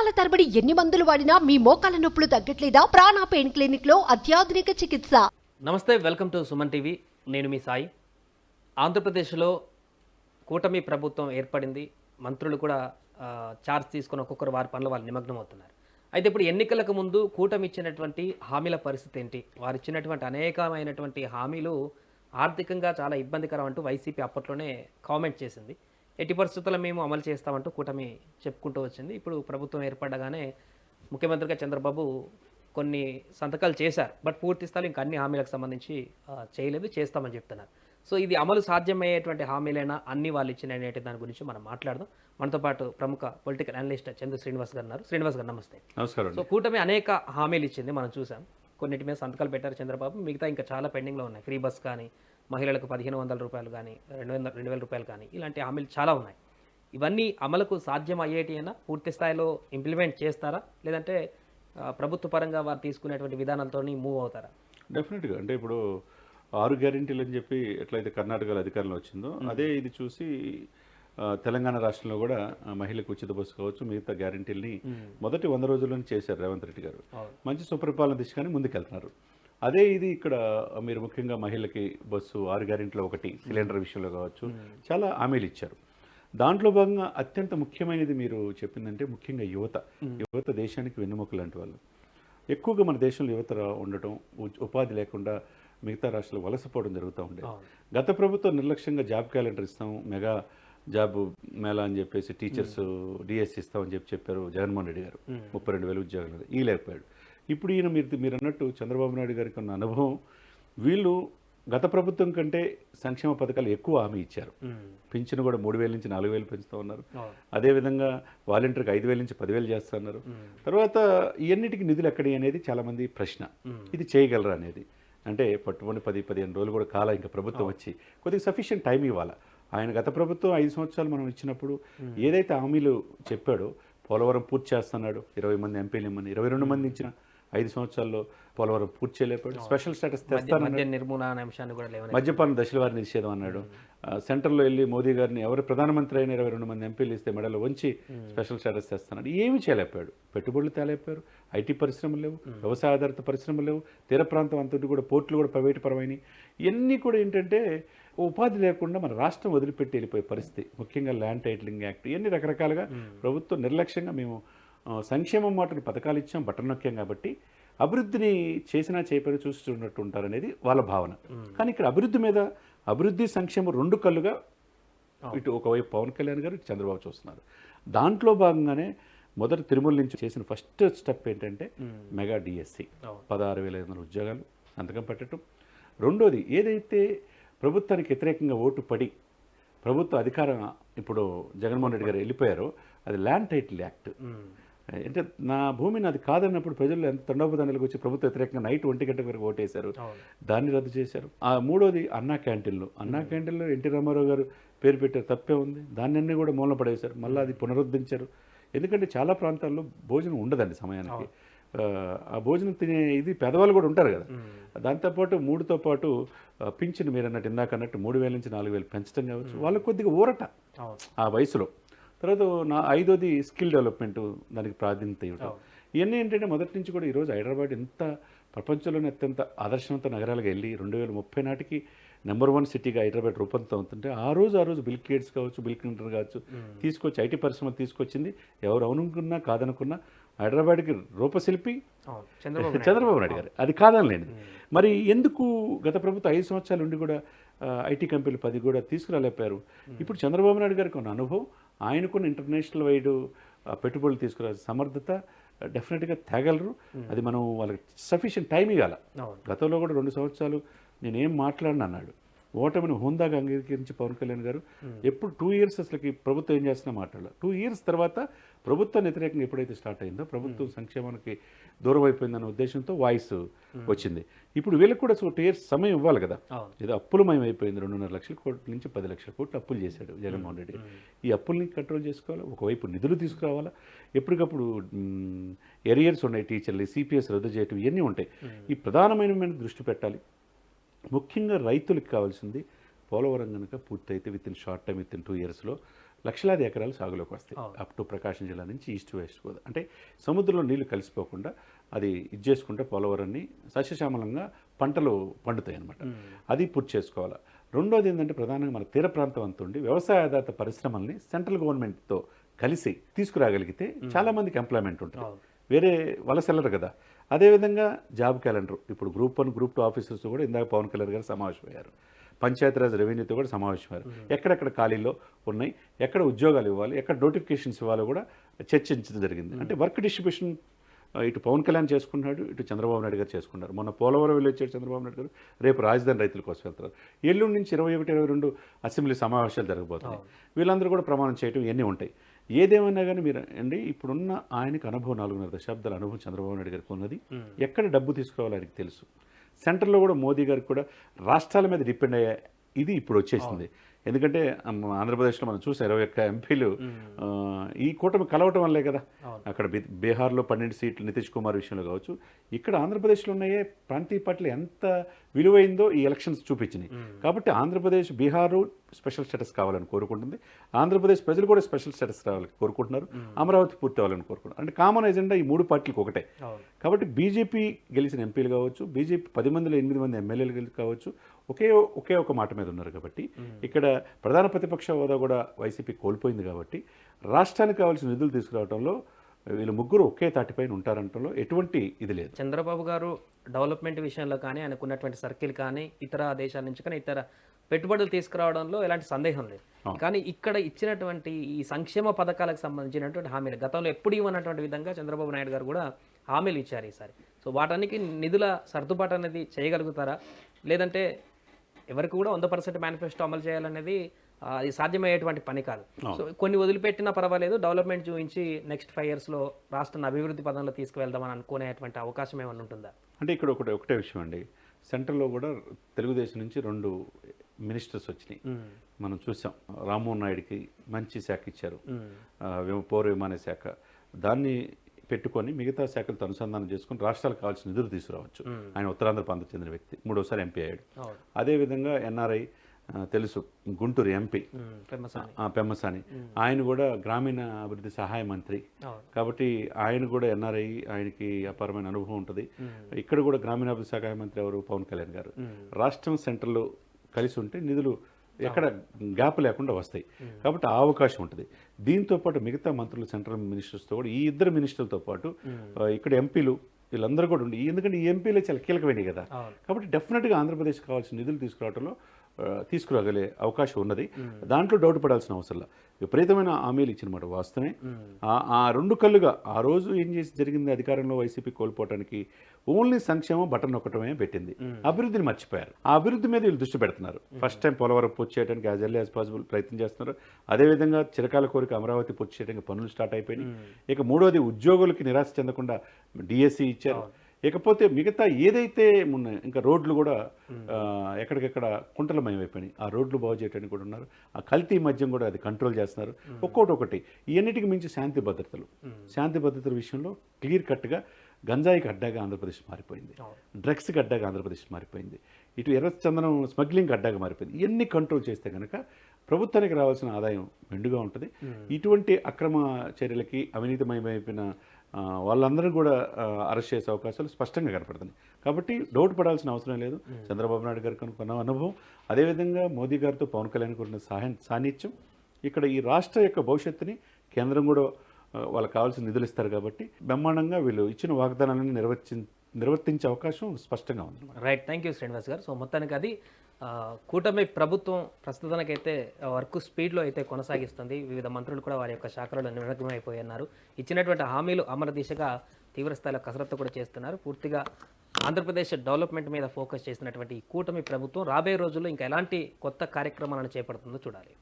సంవత్సరాల తరబడి ఎన్ని మందులు వాడినా మీ మోకాల నొప్పులు తగ్గట్లేదా? ప్రాణ పెయిన్ క్లినిక్ లో అత్యాధునిక చికిత్స. నమస్తే, వెల్కమ్ టు సుమన్ టీవీ. నేను మీ సాయి. ఆంధ్రప్రదేశ్లో కూటమి ప్రభుత్వం ఏర్పడింది. మంత్రులు కూడా చార్జ్ తీసుకొని ఒక్కొక్కరు వారి పనులు వాళ్ళు నిమగ్నం అవుతున్నారు. అయితే ఇప్పుడు ఎన్నికలకు ముందు కూటమి ఇచ్చినటువంటి హామీల పరిస్థితి ఏంటి? వారు ఇచ్చినటువంటి అనేకమైనటువంటి హామీలు ఆర్థికంగా చాలా ఇబ్బందికరం అంటూ వైసీపీ అప్పట్లోనే కామెంట్ చేసింది. ఎట్టి పరిస్థితుల్లో మేము అమలు చేస్తామంటూ కూటమి చెప్పుకుంటూ వచ్చింది. ఇప్పుడు ప్రభుత్వం ఏర్పడగానే ముఖ్యమంత్రిగా చంద్రబాబు కొన్ని సంతకాలు చేశారు. బట్ పూర్తి స్థాయిలో ఇంకా అన్ని హామీలకు సంబంధించి చేయలేదు, చేస్తామని చెప్తున్నారు. సో ఇది అమలు సాధ్యమయ్యేటువంటి హామీలైనా అన్ని వాళ్ళు ఇచ్చిన దాని గురించి మనం మాట్లాడదాం. మనతో పాటు ప్రముఖ పొలిటికల్ అనలిస్ట్ చంద్ర శ్రీనివాస్ గారు ఉన్నారు. శ్రీనివాస్ గారు నమస్తే. నమస్కారం. సో కూటమి అనేక హామీలు ఇచ్చింది, మనం చూసాం. కొన్నిటి మీద సంతకాలు పెట్టారు చంద్రబాబు, మిగతా ఇంకా చాలా పెండింగ్లో ఉన్నాయి. ఫ్రీ బస్ కానీ, మహిళలకు 1500 రూపాయలు కానీ, 2000 రూపాయలు కానీ, ఇలాంటి హామీలు చాలా ఉన్నాయి. ఇవన్నీ అమలుకు సాధ్యం అయ్యేటి అయినా పూర్తి స్థాయిలో ఇంప్లిమెంట్ చేస్తారా, లేదంటే ప్రభుత్వ పరంగా వారు తీసుకునేటువంటి విధానాలతో మూవ్ అవుతారా? డెఫినెట్గా. అంటే ఇప్పుడు 6 గ్యారెంటీలు అని చెప్పి ఎట్లయితే కర్ణాటకలో అధికారంలో వచ్చిందో అదే ఇది చూసి తెలంగాణ రాష్ట్రంలో కూడా మహిళలకు ఉచిత బస్సు కావచ్చు, మిగతా గ్యారెంటీలని మొదటి 100 రోజుల్లోనే చేశారు రేవంత్ రెడ్డి గారు. మంచి సుపరిపాలన దిశగానే ముందుకెళ్తున్నారు. అదే ఇది ఇక్కడ మీరు ముఖ్యంగా మహిళకి బస్సు 6 గ్యారెంటీలో ఒకటి సిలిండర్ విషయంలో కావచ్చు చాలా హామీలు ఇచ్చారు. దాంట్లో భాగంగా అత్యంత ముఖ్యమైనది మీరు చెప్పిందంటే ముఖ్యంగా యువత దేశానికి వెన్నెముక లాంటి వాళ్ళు. ఎక్కువగా మన దేశంలో యువత ఉండటం, ఉపాధి లేకుండా మిగతా రాష్ట్రాలు వలసపోవడం జరుగుతూ ఉండేది. గత ప్రభుత్వం నిర్లక్ష్యంగా జాబ్ క్యాలెండర్ ఇస్తాం, మెగా జాబ్ మేళా అని చెప్పేసి టీచర్స్ డిఎస్ ఇస్తామని చెప్పారు జగన్మోహన్ రెడ్డి గారు. 32,000 ఉద్యోగాలు లేకపోయాడు. ఇప్పుడు ఈయన మీరు అన్నట్టు చంద్రబాబు నాయుడు గారికి ఉన్న అనుభవం, వీళ్ళు గత ప్రభుత్వం కంటే సంక్షేమ పథకాలు ఎక్కువ హామీ ఇచ్చారు. పింఛను కూడా 3,000 నుంచి 4,000 పెంచుతూ ఉన్నారు. అదేవిధంగా వాలంటీర్కి 5,000 నుంచి 10,000 చేస్తున్నారు. తర్వాత ఇవన్నిటికీ నిధులు ఎక్కడి అనేది చాలామంది ప్రశ్న. ఇది చేయగలరా అనేది. అంటే పట్టుకొని 10-15 రోజులు కూడా కాలం ఇంకా ప్రభుత్వం వచ్చి కొద్దిగా సఫిషియెంట్ టైం ఇవ్వాలి. ఆయన గత ప్రభుత్వం 5 సంవత్సరాలు మనం ఇచ్చినప్పుడు ఏదైతే హామీలు చెప్పాడో, పోలవరం పూర్తి చేస్తున్నాడు, 20 మంది ఎంపీలు ఇమ్మని, 22 మంది ఇచ్చిన 5 సంవత్సరాల్లో పోలవరం పూర్తి చేయలేపాడు. స్పెషల్ స్టేటస్ తెస్తానన్నాడు, మద్యపాన దశల వారి నిషేధం అన్నాడు. సెంటర్లో వెళ్ళి మోదీ గారిని ఎవరు ప్రధానమంత్రి అయిన 22 మంది ఎంపీలు ఇస్తే మెడలో వంచి స్పెషల్ స్టేటస్ తెస్తున్నాడు. ఏమీ చేయలేపాడు. పెట్టుబడులు తేలేపారు, ఐటీ పరిశ్రమలు లేవు, వ్యవసాయ ఆధారిత పరిశ్రమలు లేవు, తీర ప్రాంతం అంతటి కూడా పోర్టులు కూడా ప్రైవేటు పరమైనవి. ఇవన్నీ కూడా ఏంటంటే ఉపాధి లేకుండా మన రాష్ట్రం వదిలిపెట్టి వెళ్ళిపోయే పరిస్థితి. ముఖ్యంగా ల్యాండ్ టైటిలింగ్ యాక్ట్, ఇవన్నీ రకరకాలుగా ప్రభుత్వం నిర్లక్ష్యంగా మేము సంక్షేమం మాటని పథకాలు ఇచ్చాం, బటన్ నొక్కాం కాబట్టి అభివృద్ధిని చేసినా చేయపని చూస్తున్నట్టు ఉంటారనేది వాళ్ళ భావన. కానీ ఇక్కడ అభివృద్ధి సంక్షేమం 2 కళ్ళుగా ఇటు ఒకవైపు పవన్ కళ్యాణ్ గారు, ఇటు చంద్రబాబు చూస్తున్నారు. దాంట్లో భాగంగానే మొదటి తిరుమల నుంచి చేసిన ఫస్ట్ స్టెప్ ఏంటంటే మెగా డిఎస్సి 16,500 ఉద్యోగాలు సంతకం పెట్టడం. రెండోది ఏదైతే ప్రభుత్వానికి వ్యతిరేకంగా ఓటు పడి ప్రభుత్వ అధికారం ఇప్పుడు జగన్మోహన్ రెడ్డి గారు వెళ్ళిపోయారో అది ల్యాండ్ టైటిల్ యాక్ట్. అంటే నా భూమి నాది కాదన్నప్పుడు ప్రజలు ఎంత తండోపతండాలకు వచ్చి ప్రభుత్వ వ్యతిరేకంగా నైట్ 1 గంటల వరకు ఓటేశారు. దాన్ని రద్దు చేశారు. మూడోది అన్నా క్యాంటీన్లు ఎన్టీ రామారావు గారు పేరు పెట్టారు, తప్పే ఉంది. దాన్ని కూడా మూలన పడేశారు. మళ్ళీ అది పునరుద్ధరించారు. ఎందుకంటే చాలా ప్రాంతాల్లో భోజనం ఉండదండి సమయానికి. ఆ భోజనం తినే ఇది పేదవాళ్ళు కూడా ఉంటారు కదా. దాంతోపాటు 3తో పాటు పింఛను మీరు అన్నట్టు ఇందాక అన్నట్టు 3,000 నుంచి 4,000 పెంచడం కావచ్చు. వాళ్ళకు కొద్దిగా ఊరట ఆ వయసులో. తర్వాత 5వది స్కిల్ డెవలప్మెంట్, దానికి ప్రాధాన్యత ఇవ్వడం. ఇవన్నీ ఏంటంటే మొదటి నుంచి కూడా ఈరోజు హైదరాబాద్ ఎంత ప్రపంచంలోనే అత్యంత ఆదర్శవంత నగరాలుగా వెళ్ళి 2030 నాటికి నెంబర్ 1 సిటీగా హైదరాబాద్ రూపంతో అవుతుంటే ఆ రోజు బిల్ గేట్స్ కావచ్చు, బిల్ క్లింటన్ కావచ్చు తీసుకొచ్చి ఐటీ పరిశ్రమలు తీసుకొచ్చింది. ఎవరు అవునుకున్నా కాదనుకున్నా హైదరాబాద్కి రూపశిల్పి చంద్రబాబు నాయుడు గారు. అది కాదనలేండి. మరి ఎందుకు గత ప్రభుత్వం 5 సంవత్సరాలు ఉండి కూడా ఐటీ కంపెనీలు 10 కూడా తీసుకురాలేపారు? ఇప్పుడు చంద్రబాబు నాయుడు గారికి ఉన్న అనుభవం, ఆయనకున్న ఇంటర్నేషనల్ వైడ్ పెట్టుబడులు తీసుకురా సమర్థత డెఫినెట్గా తేగలరు. అది మనం వాళ్ళకి సఫిషియెంట్ టైం ఇవ్వాలి. గతంలో కూడా 2 సంవత్సరాలు నేనేం మాట్లాడిన అన్నాడు. ఓటమిని హోందాగా అంగీకరించి పవన్ కళ్యాణ్ గారు ఎప్పుడు 2 ఇయర్స్ అసలుకి ప్రభుత్వం ఏం చేస్తున్నా మాట్లాడాలి. 2 ఇయర్స్ తర్వాత ప్రభుత్వం వ్యతిరేకంగా ఎప్పుడైతే స్టార్ట్ అయిందో, ప్రభుత్వం సంక్షేమానికి దూరం అయిపోయిందన్న ఉద్దేశంతో వాయిస్ వచ్చింది. ఇప్పుడు వీళ్ళకి కూడా 2 ఇయర్స్ సమయం ఇవ్వాలి కదా. ఏదో అప్పులమయం అయిపోయింది. 2.5 లక్షల కోట్ల నుంచి 10 లక్షల కోట్లు అప్పులు చేశాడు జగన్మోహన్ రెడ్డి. ఈ అప్పుల్ని కంట్రోల్ చేసుకోవాలి. ఒకవైపు నిధులు తీసుకురావాలా, ఎప్పటికప్పుడు ఎరియర్స్ ఉన్నాయి, టీచర్లు సిపిఎస్ రద్దు చేయటం, ఇవన్నీ ఉంటాయి. ఈ ప్రధానమైన దృష్టి పెట్టాలి. ముఖ్యంగా రైతులకు కావాల్సింది పోలవరం కనుక పూర్తయితే with in short time, with in 2 ఇయర్స్లో లక్షలాది ఎకరాలు సాగులోకి వస్తాయి. అప్ టు ప్రకాశం జిల్లా నుంచి ఈస్ట్ వెస్ట్ గోదావరి అంటే సముద్రంలో నీళ్లు కలిసిపోకుండా అది ఇది చేసుకుంటే పోలవరాన్ని సస్యశ్యామలంగా పంటలు పండుతాయి అన్నమాట. అది పూర్తి చేసుకోవాలి. రెండోది ఏంటంటే ప్రధానంగా మన తీర ప్రాంతం అంతా ఉండి వ్యవసాయ ఆధారిత పరిశ్రమల్ని సెంట్రల్ గవర్నమెంట్తో కలిసి తీసుకురాగలిగితే చాలామందికి ఎంప్లాయ్మెంట్ ఉంటుంది, వేరే వలస వెళ్ళరు కదా. అదేవిధంగా జాబ్ క్యాలెండర్ ఇప్పుడు గ్రూప్ 1 గ్రూప్ 2 ఆఫీసర్స్ కూడా ఇందాక పవన్ కళ్యాణ్ గారు సమావేశమయ్యారు, పంచాయతీరాజ్ రెవెన్యూతో కూడా సమావేశమయ్యారు. ఎక్కడెక్కడ ఖాళీలో ఉన్నాయి, ఎక్కడ ఉద్యోగాలు ఇవ్వాలి, ఎక్కడ నోటిఫికేషన్స్ ఇవ్వాలో కూడా చర్చించడం జరిగింది. అంటే వర్క్ డిస్ట్రిబ్యూషన్ ఇటు పవన్ కళ్యాణ్ చేసుకున్నాడు, ఇటు చంద్రబాబు నాయుడు గారు చేసుకున్నారు. మొన్న పోలవరం వెళ్ళి వచ్చాడు చంద్రబాబు నాయుడు గారు, రేపు రాజధాని రైతుల కోసం వెళ్తారు. ఎల్లుండి నుంచి 21, 22 అసెంబ్లీ సమావేశాలు జరగబోతున్నాయి. వీళ్ళందరూ కూడా ప్రమాణం చేయడం ఇవన్నీ ఉంటాయి. ఏదేమన్నా కానీ మీరు అండి ఇప్పుడున్న ఆయనకు అనుభవం 4.5 దశాబ్దాల అనుభవం చంద్రబాబు నాయుడు గారికి ఉన్నది. ఎక్కడ డబ్బు తీసుకోవాలో ఆయనకి తెలుసు. సెంటర్లో కూడా మోదీ గారికి కూడా రాష్ట్రాల మీద డిపెండ్ అయ్యే ఇది ఇప్పుడు వచ్చేసింది. ఎందుకంటే ఆంధ్రప్రదేశ్లో మనం చూసాం 21 ఎంపీలు ఈ కూటమి కలవటం వల్లే కదా. అక్కడ బీహార్లో 12 సీట్లు నితీష్ కుమార్ విషయంలో కావచ్చు, ఇక్కడ ఆంధ్రప్రదేశ్లో ఉన్నాయే ప్రాంతీయ పార్టీలు ఎంత విలువైందో ఈ ఎలక్షన్స్ చూపించినాయి. కాబట్టి ఆంధ్రప్రదేశ్ బీహారు స్పెషల్ స్టేటస్ కావాలని కోరుకుంటుంది, ఆంధ్రప్రదేశ్ ప్రజలు కూడా స్పెషల్ స్టేటస్ రావాలని కోరుకుంటున్నారు, అమరావతి పూర్తి అవ్వాలని కోరుకుంటున్నారు. అంటే కామన్ ఎజెండా ఈ 3 పార్టీలకు ఒకటే. కాబట్టి బీజేపీ గెలిచిన ఎంపీలు కావచ్చు, బీజేపీ 10 మందిలో 8 మంది ఎమ్మెల్యేలు కావచ్చు, ఒకే ఒక మాట మీద ఉన్నారు. కాబట్టి ఇక్కడ ప్రధాన ప్రతిపక్ష హోదా కూడా వైసీపీ కోల్పోయింది. కాబట్టి రాష్ట్రానికి కావాల్సిన నిధులు తీసుకురావడంలో వీళ్ళు ముగ్గురు ఒకే తాటిపైన ఉంటారంటంలో ఎటువంటి ఇది లేదు. చంద్రబాబు గారు డెవలప్మెంట్ విషయంలో కానీ ఆయనకున్నటువంటి సర్కిల్ కానీ ఇతర దేశాల నుంచి కానీ ఇతర పెట్టుబడులు తీసుకురావడంలో ఎలాంటి సందేహం లేదు. కానీ ఇక్కడ ఇచ్చినటువంటి ఈ సంక్షేమ పథకాలకు సంబంధించినటువంటి హామీలు గతంలో ఎప్పుడు ఇవ్వనటువంటి విధంగా చంద్రబాబు నాయుడు గారు కూడా హామీలు ఇచ్చారు ఈసారి. సో వాటానికి నిధుల సర్దుబాటు అనేది చేయగలుగుతారా, లేదంటే ఎవరికి కూడా 100% మేనిఫెస్టో అమలు చేయాలనేది అది సాధ్యమయ్యేటువంటి పని కాదు. సో కొన్ని వదిలిపెట్టినా పర్వాలేదు, డెవలప్మెంట్ చూపించి నెక్స్ట్ 5 yearsలో రాష్ట్రాన్ని అభివృద్ధి పదంలో తీసుకువెళ్దామని అనుకునేటువంటి అవకాశం ఏమైనా ఉంటుందా? అంటే ఇక్కడ ఒకటే విషయం అండి, సెంట్రల్లో కూడా తెలుగుదేశం నుంచి 2 మినిస్టర్స్ వచ్చినాయి. మనం చూసాం, రామ్మోహన్ నాయుడికి మంచి శాఖ ఇచ్చారు, పౌర విమాన శాఖ. దాన్ని పెట్టుకొని మిగతా శాఖలతో అనుసంధానం చేసుకుని రాష్ట్రాలకు కావాల్సిన నిధులు తీసుకురావచ్చు. ఆయన ఉత్తరాంధ్ర ప్రాంతం చెందిన వ్యక్తి, 3వసారి ఎంపీ అయ్యాడు. అదేవిధంగా ఎన్ఆర్ఐ తెలుసు, గుంటూరు ఎంపీ పెమ్మసాని, ఆయన కూడా గ్రామీణ అభివృద్ధి సహాయ మంత్రి. కాబట్టి ఆయన కూడా ఎన్ఆర్ఐ, ఆయనకి అపారమైన అనుభవం ఉంటుంది. ఇక్కడ కూడా గ్రామీణాభివృద్ధి సహాయ మంత్రి ఎవరు, పవన్ కళ్యాణ్ గారు. రాష్ట్రం సెంటర్లో కలిసి ఉంటే నిధులు ఎక్కడ గ్యాప్ లేకుండా వస్తాయి. కాబట్టి ఆ అవకాశం ఉంటుంది. దీంతో పాటు మిగతా మంత్రులు, సెంట్రల్ మినిస్టర్స్తో కూడా ఈ 2 మినిస్టర్లతో పాటు ఇక్కడ ఎంపీలు వీళ్ళందరూ కూడా ఉండి, ఎందుకంటే ఈ ఎంపీలే చాలా కీలకమైనవి కదా. కాబట్టి డెఫినెట్గా ఆంధ్రప్రదేశ్కి కావాల్సిన నిధులు తీసుకురావడంలో తీసుకురాగలే అవకాశం ఉన్నది. దాంట్లో డౌట్ పడాల్సిన అవసరం. విపరీతమైన హామీలు ఇచ్చినమాట వాస్తవమే. ఆ 2 కళ్ళుగా ఆ రోజు ఏం చేసి జరిగింది, అధికారంలో వైసీపీ కోల్పోవడానికి ఓన్లీ సంక్షేమం బటన్ నొక్కటమే పెట్టింది, అభివృద్ధిని మర్చిపోయారు. ఆ అభివృద్ధి మీద వీళ్ళు దృష్టి పెడుతున్నారు. ఫస్ట్ టైం పోలవరం పూర్తి చేయడానికి యాజ్ ఎర్లీ యాజ్ పాసిబుల్ ప్రయత్నం చేస్తున్నారు. అదేవిధంగా చిరకాల కోరిక అమరావతి పూర్తి చేయడానికి పనులు స్టార్ట్ అయిపోయినాయి. ఇక 3వది ఉద్యోగులకి నిరాశ చెందకుండా డిఎస్సి ఇచ్చారు. ఇకపోతే మిగతా ఏదైతే ఉన్నాయి ఇంకా రోడ్లు కూడా ఎక్కడికెక్కడ కుంటలమయమైపోయినాయి. ఆ రోడ్లు బాగు చేయడానికి కూడా ఉన్నారు. ఆ కల్తీ మద్యం కూడా అది కంట్రోల్ చేస్తున్నారు. ఒక్కొక్కటి ఇవన్నిటికి మించి శాంతి భద్రతల విషయంలో క్లియర్ కట్గా గంజాయికి అడ్డాగా ఆంధ్రప్రదేశ్ మారిపోయింది, డ్రగ్స్కి అడ్డాగా ఆంధ్రప్రదేశ్ మారిపోయింది, ఇటు ఎర్ర చందనం స్మగ్లింగ్ అడ్డాగా మారిపోయింది. ఇవన్నీ కంట్రోల్ చేస్తే కనుక ప్రభుత్వానికి రావాల్సిన ఆదాయం మెండుగా ఉంటుంది. ఇటువంటి అక్రమ చర్యలకి అవినీతిమయమైపోయిన వాళ్ళందరూ కూడా అరెస్ట్ చేసే అవకాశాలు స్పష్టంగా కనపడుతున్నాయి. కాబట్టి డౌట్ పడాల్సిన అవసరం లేదు. చంద్రబాబు నాయుడు గారికి అనుకున్న అనుభవం, అదేవిధంగా మోదీ గారితో పవన్ కళ్యాణ్ ఉన్న సాన్నిధ్యం, ఇక్కడ ఈ రాష్ట్ర యొక్క భవిష్యత్తుని కేంద్రం కూడా వాళ్ళకి కావాల్సిన నిధులు ఇస్తారు. కాబట్టి బ్రహ్మాండంగా వీళ్ళు ఇచ్చిన వాగ్దానాలను నిర్వర్తించే అవకాశం స్పష్టంగా ఉంది. రైట్, థ్యాంక్ యూ శ్రీనివాస్ గారు. సో మొత్తానికి అది కూటమి ప్రభుత్వం ప్రస్తుతానికైతే వర్క్ స్పీడ్లో అయితే కొనసాగిస్తుంది. వివిధ మంత్రులు కూడా వారి యొక్క శాఖలలో నిమగ్నమైపోయినారు. ఇచ్చినటువంటి హామీలు అమలు దిశగా తీవ్రస్థాయిలో కసరత్తు కూడా చేస్తున్నారు. పూర్తిగా ఆంధ్రప్రదేశ్ డెవలప్మెంట్ మీద ఫోకస్ చేసినటువంటి ఈ కూటమి ప్రభుత్వం రాబోయే రోజుల్లో ఇంకా ఎలాంటి కొత్త కార్యక్రమాలను చేపడుతుందో చూడాలి.